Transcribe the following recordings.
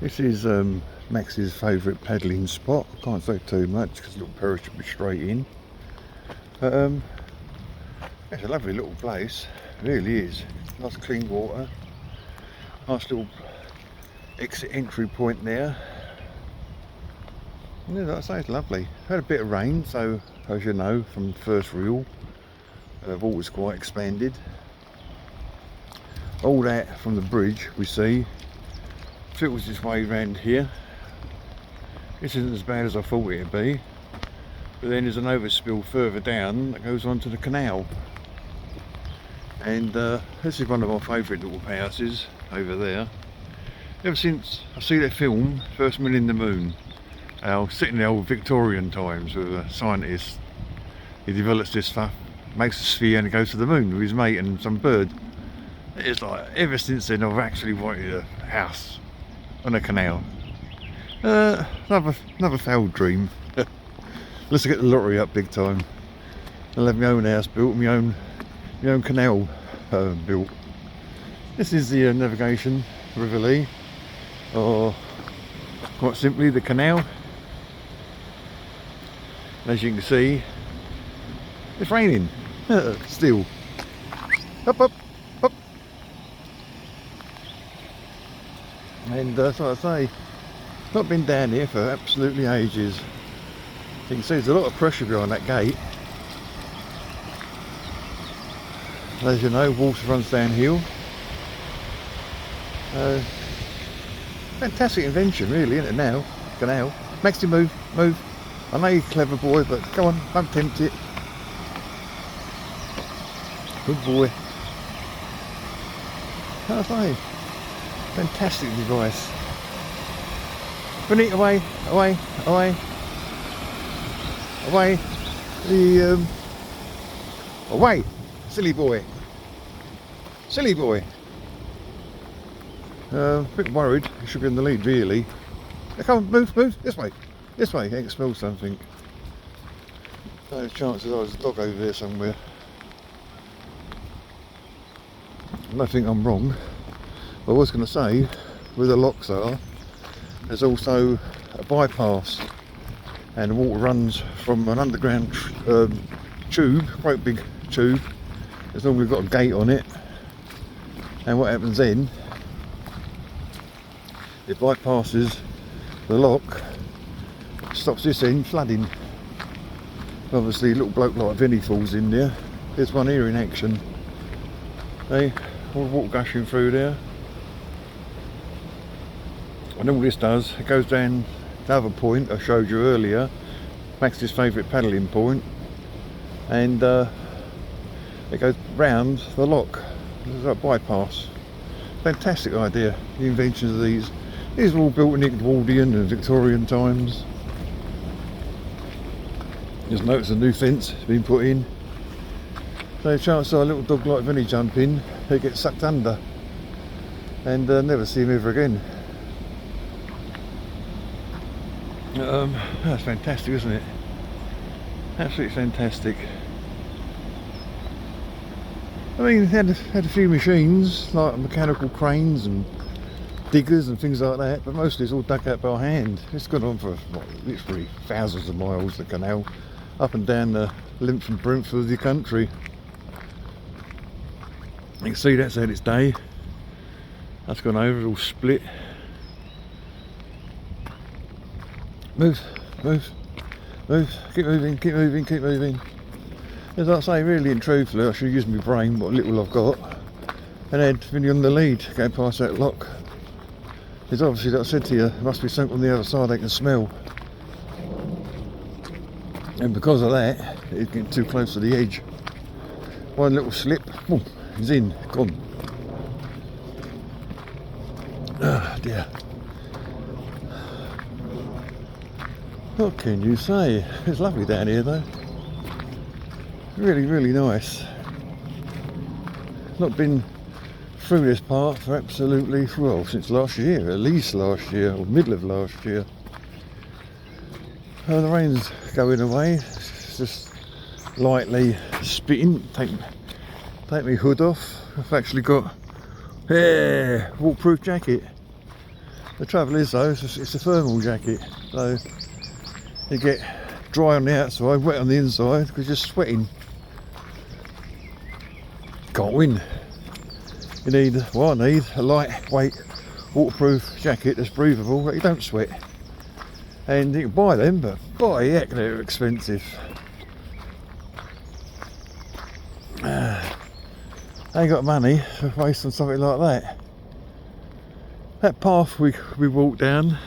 This is Max's favourite paddling spot. I can't say too much because little Perry should be straight in. But it's a lovely little place, it really is. Nice clean water. Nice little exit entry point there. Yeah, like I say, it's lovely. Had a bit of rain, so as you know from the first reel, the water's quite expanded. All that from the bridge we see filters its way around here. This isn't as bad as I thought it'd be, but then there's an overspill further down that goes onto the canal, and this is one of my favourite little houses over there. Ever since I see that film First Man in the Moon, set in the old Victorian times with a scientist, he develops this stuff, makes a sphere and goes to the moon with his mate and some bird. It's like, ever since then I've actually wanted a house on a canal. Another failed dream. Let's get the lottery up big time. I'll have my own house built, my own canal built. This is the navigation River Lee, or quite simply the canal. And as you can see, it's raining still. Up, up, up. And so I say, not been down here for absolutely ages. You can see there's a lot of pressure behind that gate. As you know, water runs downhill. Fantastic invention really, isn't it now? Canal. Maxie, move. I know you're a clever boy, but go on, don't tempt it. Good boy. How do I say? Fantastic device. Beneath, away. Away, silly boy. A bit worried. He should be in the lead, really. Come on, move. This way. He can smell something. There's chances there's a dog over there somewhere. I don't think I'm wrong. I was going to say, where the locks are, there's also a bypass, and the water runs from an underground tube, quite big tube. It's normally got a gate on it, and what happens then, it bypasses the lock, stops this end flooding. Obviously a little bloke like Vinny falls in there. There's one here in action. Hey, all the water gushing through there. And all this does, it goes down the other point I showed you earlier, Max's favourite paddling point, and it goes round the lock. There's a bypass. Fantastic idea, the inventions of these. These were all built in Edwardian and Victorian times. Just notice a new fence has been put in. So chances are a little dog like Vinny jump in, he gets sucked under, and never see him ever again. That's fantastic, isn't it? Absolutely fantastic. I mean, had a few machines like mechanical cranes and diggers and things like that, but mostly it's all dug out by hand. It's gone on for literally thousands of miles, the canal, up and down the length and breadth of the country. You can see that's had its day. That's gone over, it's all split. Move. Keep moving. As I say, really and truthfully, I should use my brain, what little I've got, and then Vinny on the lead, going past that lock. Because obviously, like I said to you, there must be something on the other side they can smell. And because of that, it's getting too close to the edge. One little slip, boom, he's in, gone. Ah, dear. What can you say? It's lovely down here though. Really nice. Not been through this part for absolutely, well, since last year, at least last year, or middle of last year. The rain's going away, it's just lightly spitting. Take my hood off. I've actually got waterproof jacket. The trouble is though, it's a thermal jacket, so you get dry on the outside, wet on the inside because you're sweating. Can't win. You need, well, I need a lightweight waterproof jacket that's breathable but you don't sweat. And you can buy them, but by heck they're expensive. I ain't got money to waste on something like that. That path we walked down,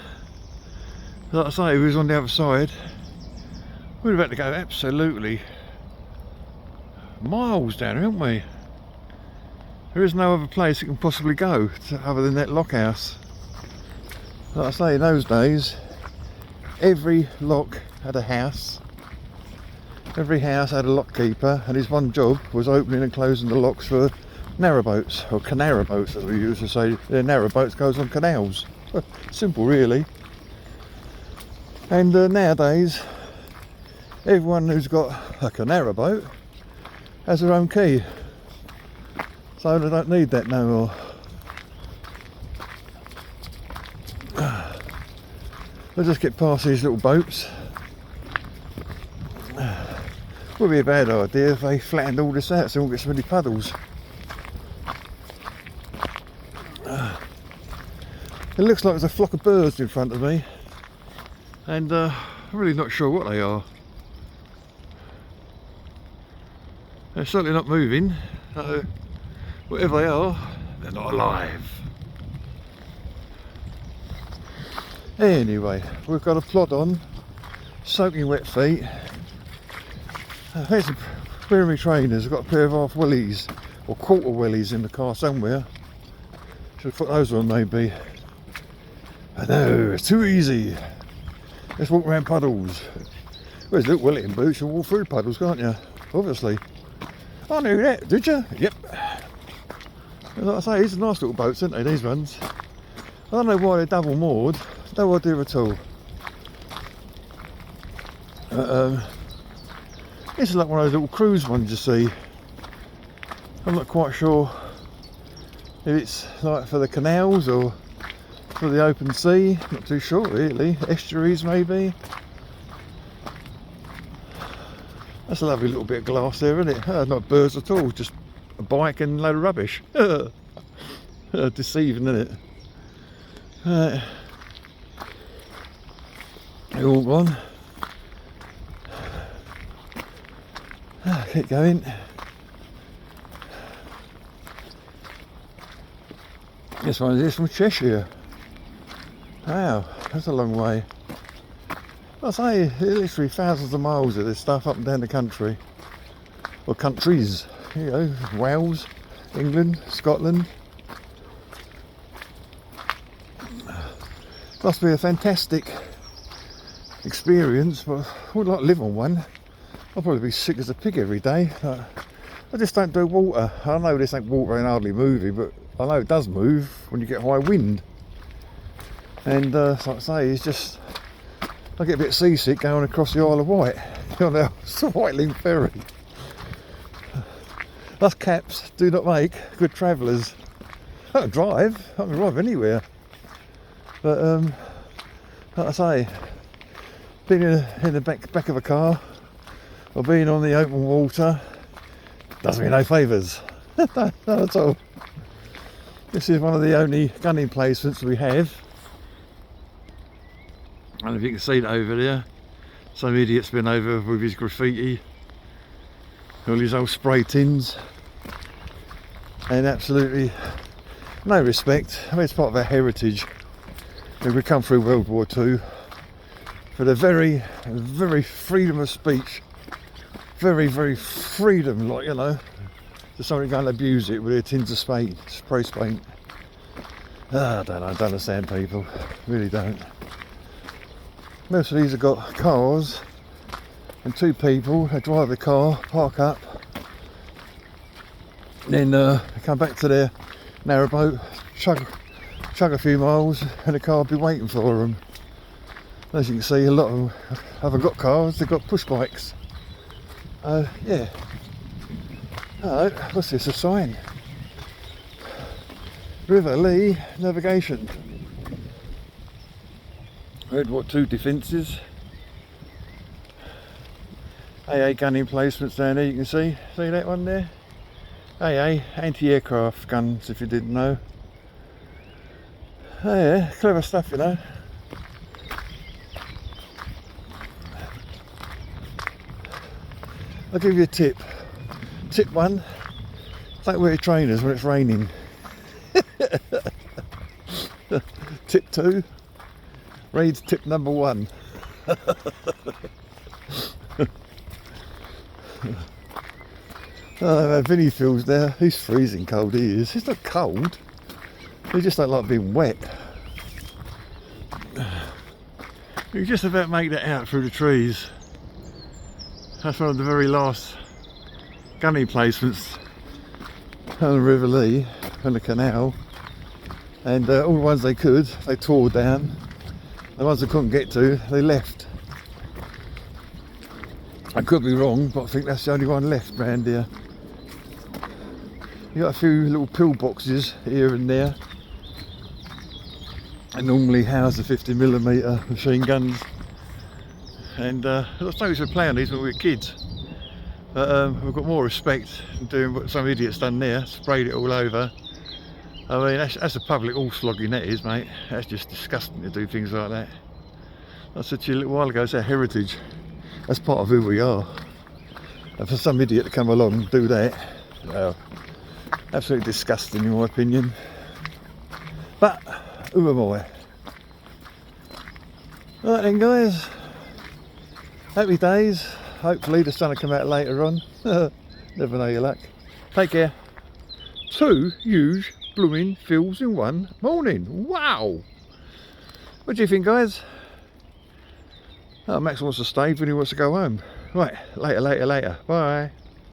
like I say, we was on the other side. We'd have had to go absolutely miles down, haven't we? There is no other place you can possibly go other than that lock house. Like I say, in those days, every lock had a house. Every house had a lock keeper, and his one job was opening and closing the locks for narrowboats, or canara boats as we used to say. They're narrowboats, goes on canals. Simple really. And nowadays, everyone who's got a canara boat has their own key. So they don't need that no more. We'll just get past these little boats. Would be a bad idea if they flattened all this out so we won't get so many puddles. It looks like there's a flock of birds in front of me, and I'm really not sure what they are. They're certainly not moving, so whatever they are, they're not alive. Anyway, we've got a plod on, soaking wet feet. There's wearing my trainers. I've got a pair of half wellies, or quarter wellies in the car somewhere. Should put those on maybe. I know, it's too easy. Let's walk around puddles. Well, there's little Wellington boots, you'll walk through puddles, can't you? Obviously. I knew that, did you? Yep. Like I say, these are nice little boats, aren't they, these ones? I don't know why they're double moored. No idea at all. This is like one of those little cruise ones you see. I'm not quite sure if it's like for the canals or for the open sea. Not too sure really. Estuaries maybe. That's a lovely little bit of glass there, isn't it? Not birds at all, just a bike and a load of rubbish. Deceiving, isn't it? They're all gone. Keep going. This one is from Cheshire. Wow, that's a long way. I say, literally thousands of miles of this stuff up and down the country. Or countries. You know, Wales, England, Scotland. Must be a fantastic experience, but I would like to live on one. I'll probably be sick as a pig every day. I just don't do water. I know this ain't water and hardly moving, but I know it does move when you get high wind. And like I say, it's just, I get a bit seasick going across the Isle of Wight. You know, it's the Whiteling Ferry. Us caps do not make good travellers. I can drive, I can drive anywhere. But like I say, being in the back of a car or being on the open water does me no favours. Not at all. This is one of the only gunning placements we have. I don't know if you can see that over there. Some idiot's been over with his graffiti, all his old spray tins, and absolutely no respect. I mean, it's part of our heritage. We come through World War II for the very freedom of speech, very freedom, like, you know, to somebody going to abuse it with their tins of spray paint. I don't know, I don't understand people, really don't. Most of these have got cars and two people. They drive the car, park up, then they come back to their narrowboat, chug a few miles, and the car will be waiting for them. As you can see, a lot of them haven't got cars, they've got push bikes. Yeah. Hello, what's this, a sign? River Lee Navigation. We had what, 2 defences. AA gun emplacements down there, you can see that one there? AA, anti-aircraft guns, if you didn't know. Oh yeah, clever stuff, you know. I'll give you a tip. Tip 1, don't wear trainers when it's raining. Tip 2, read tip number 1. Oh, Vinny feels there. He's freezing cold, he is. He's not cold. He just don't like being wet. You can just about make that out through the trees. That's one of the very last gun emplacements on the River Lee and the canal. And all the ones they could, they tore down. The ones they couldn't get to, they left. I could be wrong, but I think that's the only one left round here. You got a few little pillboxes here and there. They normally house the 50mm machine guns. And I suppose we play on these when we were kids. But we've got more respect than doing what some idiot's done there, sprayed it all over. I mean, that's a public horse flogging, that is, mate. That's just disgusting to do things like that. I said to you a little while ago, it's our heritage. That's part of who we are. And for some idiot to come along and do that, well, absolutely disgusting in my opinion. But who am I? Right then guys, happy days. Hopefully the sun will come out later on. Never know your luck. Take care. 2 huge blooming fills in one morning. Wow! What do you think, guys? Oh, Max wants to stay, Vinny wants to go home. Right, later. Bye.